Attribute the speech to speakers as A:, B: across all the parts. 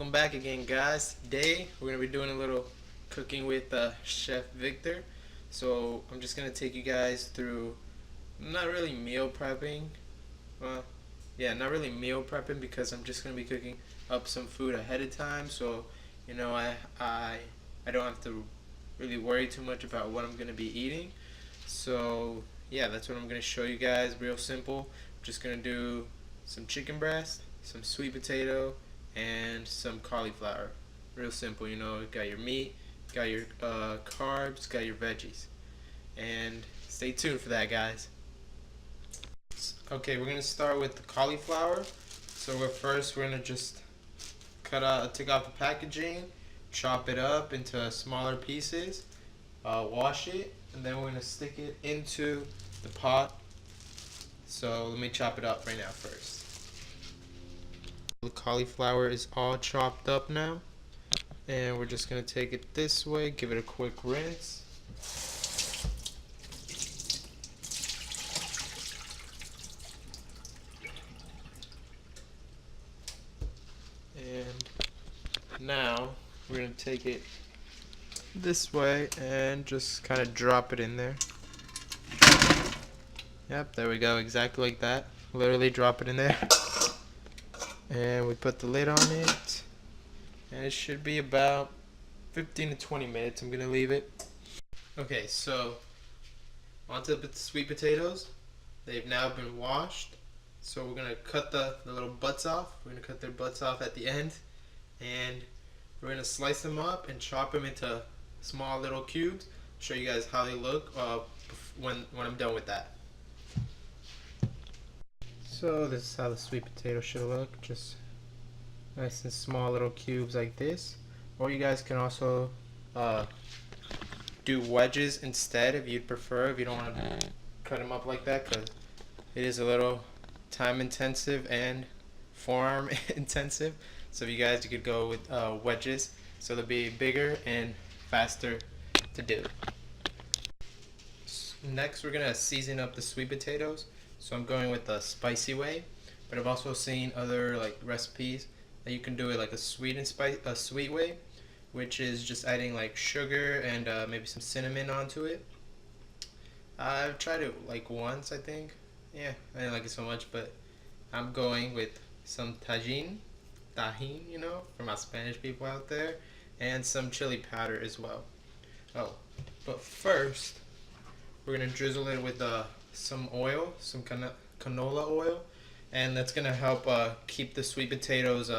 A: Welcome back again, guys. Today we're going to be doing a little cooking with Chef Victor. So I'm just going to take you guys through not really meal prepping. Well, yeah, not really meal prepping because I'm just going to be cooking up some food ahead of time. So, I don't have to really worry too much about what I'm going to be eating. So, yeah, that's what I'm going to show you guys. Real simple. I'm just going to do some chicken breast, some sweet potato, and some cauliflower. Real simple, you got your meat, got your carbs, got your veggies. And stay tuned for that, guys. Okay, we're gonna start with the cauliflower. So we're gonna just take off the packaging, chop it up into smaller pieces, wash it, and then we're gonna stick it into the pot. So let me chop it up right now first. The cauliflower is all chopped up now, and we're just gonna take it this way, give it a quick rinse. And now we're gonna take it this way and just kind of drop it in there. Yep, there we go, exactly like that. Literally drop it in there. And we put the lid on it, and it should be about 15 to 20 minutes. I'm gonna leave it. Okay, so onto the sweet potatoes. They've now been washed, so we're gonna cut the little butts off. We're gonna cut their butts off at the end, and we're gonna slice them up and chop them into small little cubes. Show you guys how they look when I'm done with that. So this is how the sweet potato should look, just nice and small little cubes like this. Or you guys can also do wedges instead if you'd prefer, if you don't want to cut them up like that, because it is a little time intensive and forearm intensive. So if you could go with wedges, so they'll be bigger and faster to do. Next we're gonna season up the sweet potatoes. So I'm going with the spicy way, but I've also seen other recipes that you can do it like a sweet way, which is just adding sugar and maybe some cinnamon onto it. I've tried it once, I think. Yeah, I didn't like it so much, but I'm going with some tahini, for my Spanish people out there, and some chili powder as well. Oh, but first we're gonna drizzle it with some oil, some canola oil, and that's gonna help keep the sweet potatoes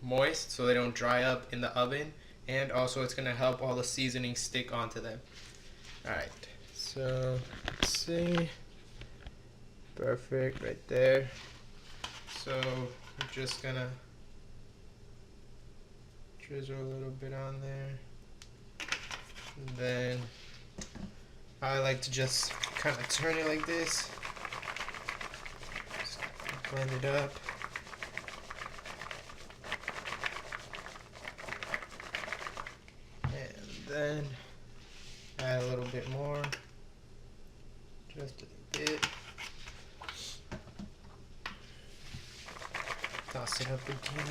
A: moist so they don't dry up in the oven, and also it's gonna help all the seasoning stick onto them. Alright, so let's see. Perfect, right there. So we're just gonna drizzle a little bit on there, and then I like to just kind of turn it like this, just blend it up. And then add a little bit more, just a bit. Toss it up again.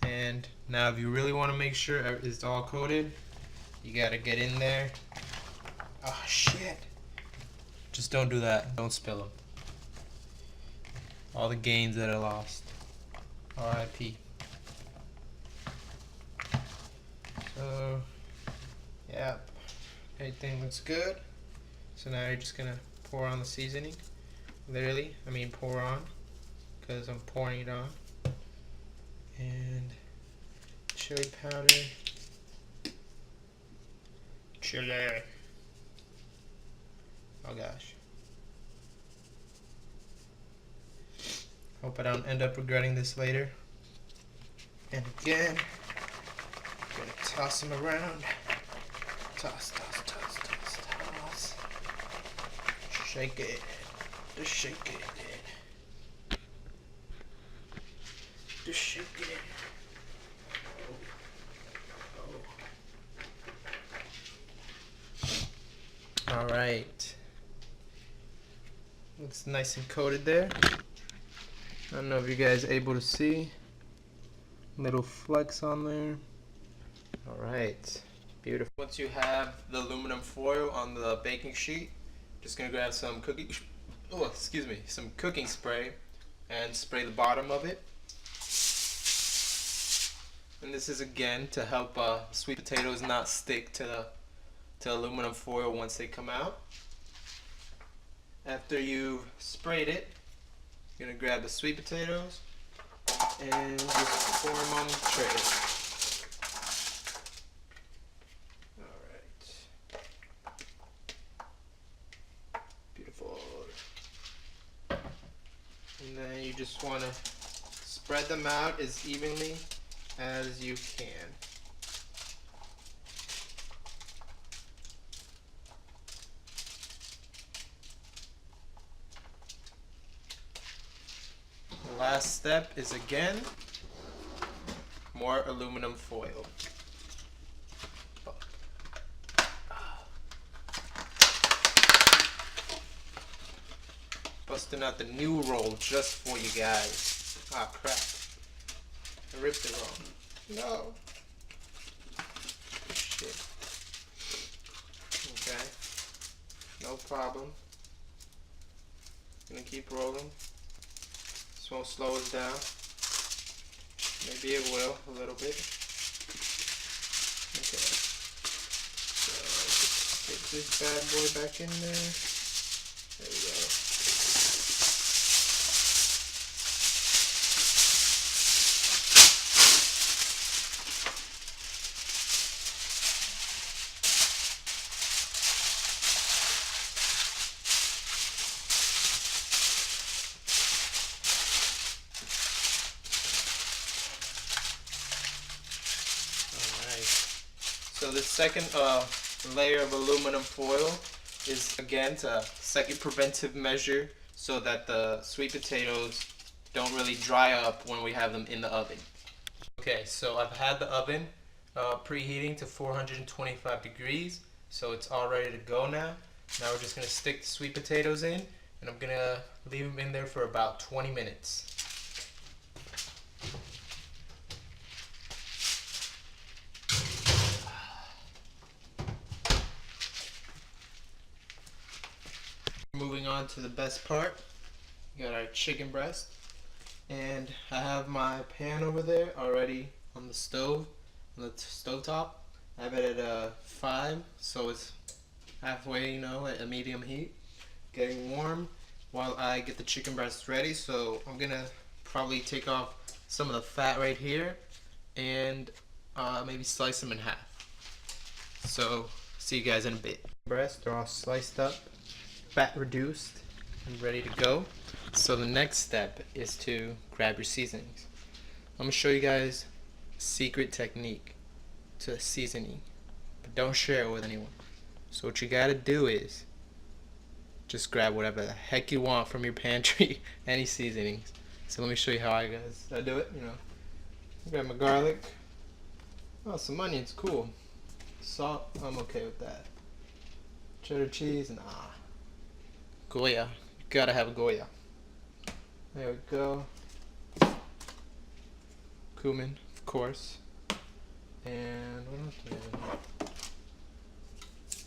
A: And now if you really want to make sure it's all coated, you gotta get in there. Oh shit. Just don't do that. Don't spill them. All the gains that I lost. R.I.P. So, yeah, everything looks good. So now you're just gonna pour on the seasoning. Literally, I mean pour on, because I'm pouring it on. And chili powder. Chili. Oh gosh. Hope I don't end up regretting this later. And again, gonna toss them around. Toss, toss, toss, toss, toss. Shake it. Just shake it. Just shake it. Alright. Looks nice and coated there. I don't know if you guys are able to see. Little flecks on there. Alright, beautiful. Once you have the aluminum foil on the baking sheet, just gonna grab some some cooking spray and spray the bottom of it. And this is again to help sweet potatoes not stick to aluminum foil once they come out. After you've sprayed it, you're gonna grab the sweet potatoes and just pour them on the tray. Alright. Beautiful. And then you just want to spread them out as evenly as you can. The last step is again more aluminum foil. Busting out the new roll just for you guys. Ah, crap. I ripped it wrong. No. Shit. Okay. No problem. Gonna keep rolling. This won't slow us down. Maybe it will a little bit. Okay. So just get this bad boy back in there. There we go. So the second layer of aluminum foil is again a second preventive measure so that the sweet potatoes don't really dry up when we have them in the oven. Okay, so I've had the oven preheating to 425 degrees, so it's all ready to go now. Now we're just going to stick the sweet potatoes in, and I'm going to leave them in there for about 20 minutes. Moving on to the best part, we got our chicken breast, and I have my pan over there already on the stove, on the stove top. I have it at 5, so it's halfway, at a medium heat, getting warm while I get the chicken breast ready. So I'm gonna probably take off some of the fat right here and maybe slice them in half. So see you guys in a bit. Breasts are all sliced up, fat reduced, and ready to go. So the next step is to grab your seasonings. I'm gonna show you guys a secret technique to seasoning, but don't share it with anyone. So what you gotta do is just grab whatever the heck you want from your pantry, any seasonings. So let me show you how I do it. Grab my garlic. Oh, some onions, cool. Salt, I'm okay with that. Cheddar cheese, nah. Goya, you gotta have a Goya. There we go. Cumin, of course. And what else do we have?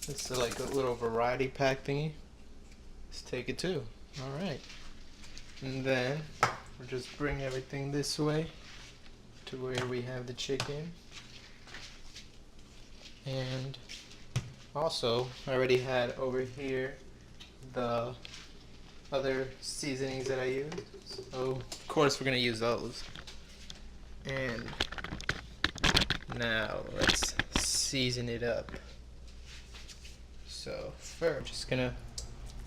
A: This is like a little variety pack thingy. Let's take it too. Alright. And then we'll just bring everything this way to where we have the chicken. And also, I already had over here the other seasonings that I use. So, of course, we're going to use those. And now, let's season it up. So, first, I'm just going to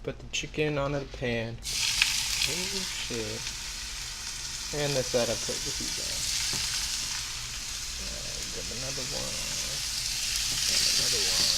A: put the chicken onto the pan. Oh, shit. And that's that I put the heat down. Grab another one. And another one.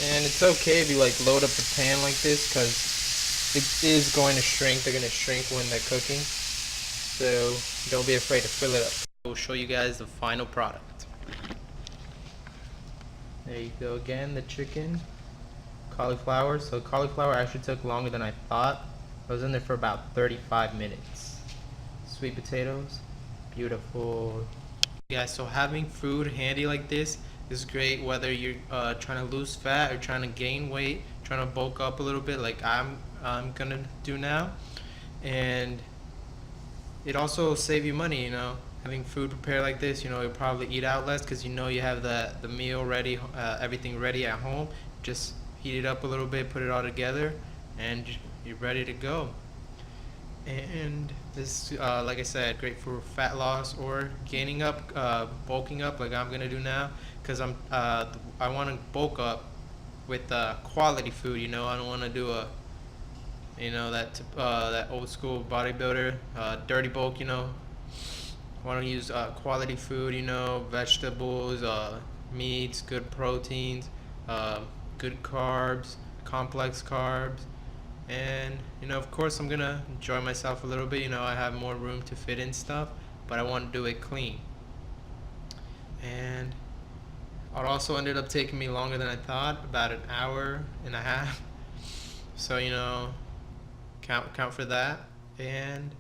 A: And it's okay if you load up the pan like this, because it is going to shrink. They're going to shrink when they're cooking. So don't be afraid to fill it up. We'll show you guys the final product. There you go again, the chicken. Cauliflower. So cauliflower actually took longer than I thought. I was in there for about 35 minutes. Sweet potatoes. Beautiful. Yeah, so having food handy like this is great whether you're trying to lose fat or trying to gain weight, trying to bulk up a little bit like I'm gonna do now. And it also save you money, having food prepared like this. You'll probably eat out less because you have the meal ready, everything ready at home. Just heat it up a little bit, put it all together, and you're ready to go. And this, like I said, great for fat loss or gaining up, bulking up like I'm gonna do now, because I want to bulk up with quality food. I don't want to do that old school bodybuilder dirty bulk. I want to use quality food. Vegetables, meats, good proteins, uh, good carbs, complex carbs. And of course I'm gonna enjoy myself a little bit. I have more room to fit in stuff, but I want to do it clean. And it also ended up taking me longer than I thought, about an hour and a half. So count for that. And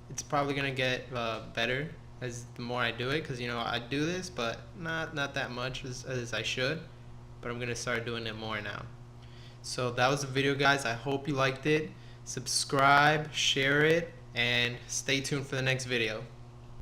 A: it's probably gonna get better as the more I do it, because I do this, but not that much as I should. But I'm gonna start doing it more now. So that was the video, guys. I hope you liked it. Subscribe, share it, and stay tuned for the next video.